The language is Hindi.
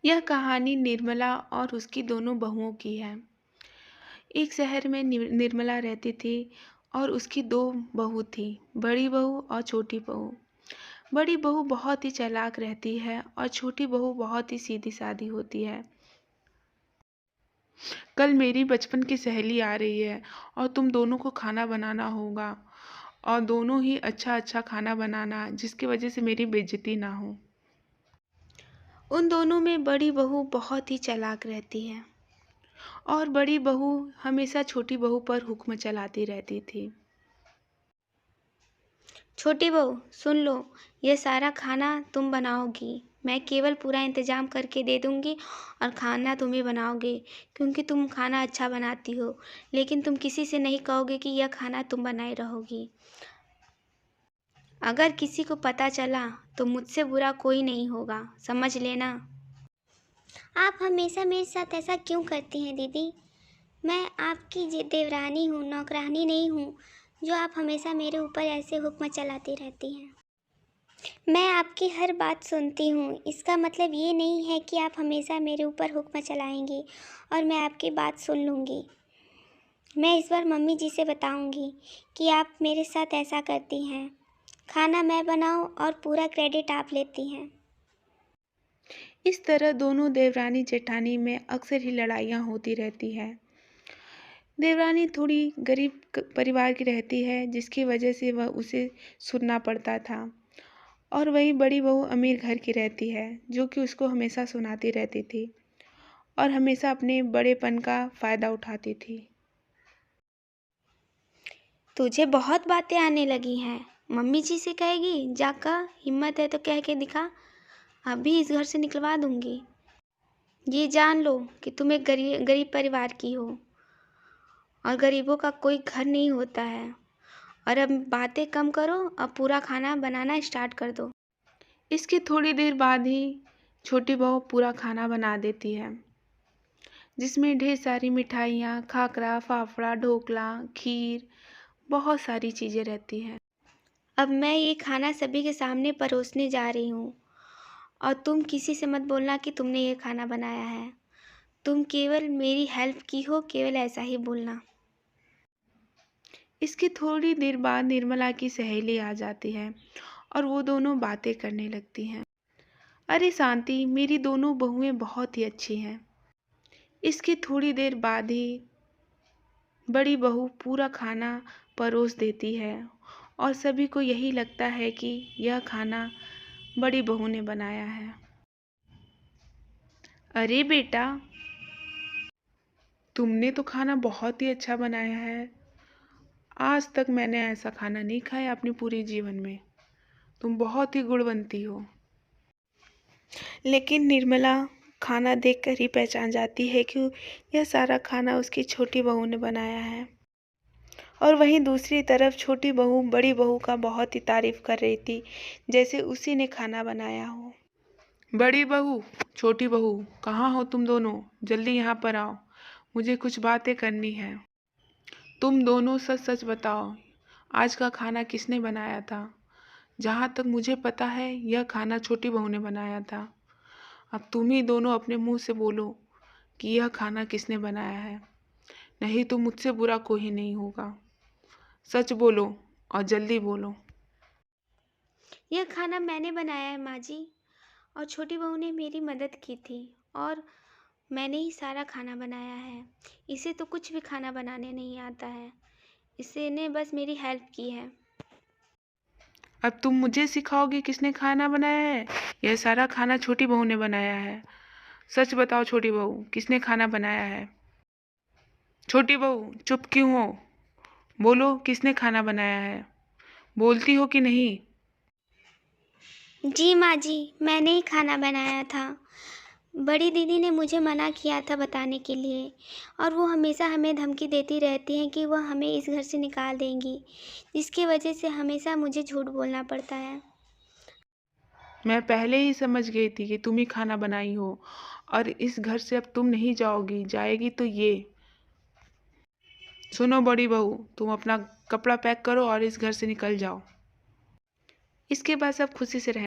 यह कहानी निर्मला और उसकी दोनों बहुओं की है। एक शहर में निर्मला रहती थी और उसकी दो बहू थी, बड़ी बहू और छोटी बहू। बड़ी बहू बहुत ही चालाक रहती है और छोटी बहू बहुत ही सीधी सादी होती है। कल मेरी बचपन की सहेली आ रही है और तुम दोनों को खाना बनाना होगा और दोनों ही अच्छा अच्छा खाना बनाना, जिसकी वजह से मेरी बेइज्जती ना हो। उन दोनों में बड़ी बहू बहुत ही चालाक रहती है और बड़ी बहू हमेशा छोटी बहू पर हुक्म चलाती रहती थी। छोटी बहू सुन लो, ये सारा खाना तुम बनाओगी। मैं केवल पूरा इंतजाम करके दे दूंगी और खाना तुम ही बनाओगे, क्योंकि तुम खाना अच्छा बनाती हो। लेकिन तुम किसी से नहीं कहोगे कि यह खाना तुम बनाई रहोगी। अगर किसी को पता चला तो मुझसे बुरा कोई नहीं होगा, समझ लेना। आप हमेशा मेरे साथ ऐसा क्यों करती हैं दीदी? मैं आपकी देवरानी हूँ, नौकरानी नहीं हूँ जो आप हमेशा मेरे ऊपर ऐसे हुक्म चलाती रहती हैं। मैं आपकी हर बात सुनती हूँ, इसका मतलब ये नहीं है कि आप हमेशा मेरे ऊपर हुक्म चलाएंगी और मैं आपकी बात सुन लूँगी। मैं इस बार मम्मी जी से बताऊँगी कि आप मेरे साथ ऐसा करती हैं। खाना मैं बनाऊँ और पूरा क्रेडिट आप लेती हैं। इस तरह दोनों देवरानी जेठानी में अक्सर ही लड़ाइयाँ होती रहती हैं। देवरानी थोड़ी गरीब परिवार की रहती है, जिसकी वजह से वह उसे सुनना पड़ता था, और वहीं बड़ी बहू अमीर घर की रहती है, जो कि उसको हमेशा सुनाती रहती थी और हमेशा अपने बड़ेपन का फ़ायदा उठाती थी। तुझे बहुत बातें आने लगी हैं। मम्मी जी से कहेगी? जाकर हिम्मत है तो कह के दिखा, अभी इस घर से निकलवा दूंगी। ये जान लो कि तुम एक गरीब परिवार की हो और गरीबों का कोई घर नहीं होता है। और अब बातें कम करो, अब पूरा खाना बनाना स्टार्ट कर दो। इसके थोड़ी देर बाद ही छोटी बहू पूरा खाना बना देती है, जिसमें ढेर सारी मिठाइयाँ, खाकरा, फाफड़ा, ढोकला, खीर, बहुत सारी चीज़ें रहती हैं। अब मैं ये खाना सभी के सामने परोसने जा रही हूँ और तुम किसी से मत बोलना कि तुमने ये खाना बनाया है। तुम केवल मेरी हेल्प की हो, केवल ऐसा ही बोलना। इसकी थोड़ी देर बाद निर्मला की सहेली आ जाती है और वो दोनों बातें करने लगती हैं। अरे शांति, मेरी दोनों बहुएं बहुत ही अच्छी हैं। इसकी थोड़ी देर बाद ही बड़ी बहू पूरा खाना परोस देती है और सभी को यही लगता है कि यह खाना बड़ी बहू ने बनाया है। अरे बेटा, तुमने तो खाना बहुत ही अच्छा बनाया है। आज तक मैंने ऐसा खाना नहीं खाया अपने पूरे जीवन में। तुम बहुत ही गुणवंती हो। लेकिन निर्मला खाना देखकर ही पहचान जाती है कि यह सारा खाना उसकी छोटी बहू ने बनाया है। और वहीं दूसरी तरफ छोटी बहू बड़ी बहू का बहुत ही तारीफ कर रही थी, जैसे उसी ने खाना बनाया हो। बड़ी बहू, छोटी बहू, कहाँ हो तुम दोनों? जल्दी यहाँ पर आओ, मुझे कुछ बातें करनी है। तुम दोनों सच सच बताओ, आज का खाना किसने बनाया था? जहाँ तक मुझे पता है, यह खाना छोटी बहू ने बनाया था। अब तुम ही दोनों अपने मुंह से बोलो कि यह खाना किसने बनाया है, नहीं तो मुझसे बुरा कोई नहीं होगा। सच बोलो और जल्दी बोलो। यह खाना मैंने बनाया है माँ जी, और छोटी बहू ने मेरी मदद की थी और मैंने ही सारा खाना बनाया है। इसे तो कुछ भी खाना बनाने नहीं आता है, इसने बस मेरी हेल्प की है। अब तुम मुझे सिखाओगे किसने खाना बनाया है? यह सारा खाना छोटी बहू ने बनाया है। सच बताओ छोटी बहू, किसने खाना बनाया है? छोटी बहू चुप क्यों हो? बोलो, किसने खाना बनाया है? बोलती हो कि नहीं? जी माँ जी, मैंने ही खाना बनाया था। बड़ी दीदी ने मुझे मना किया था बताने के लिए, और वो हमेशा हमें धमकी देती रहती हैं कि वह हमें इस घर से निकाल देंगी, जिसकी वजह से हमेशा मुझे झूठ बोलना पड़ता है। मैं पहले ही समझ गई थी कि तुम ही खाना बनाई हो और इस घर से अब तुम नहीं जाओगी, जाएगी तो ये। सुनो बड़ी बहू, तुम अपना कपड़ा पैक करो और इस घर से निकल जाओ। इसके बाद सब खुशी से रह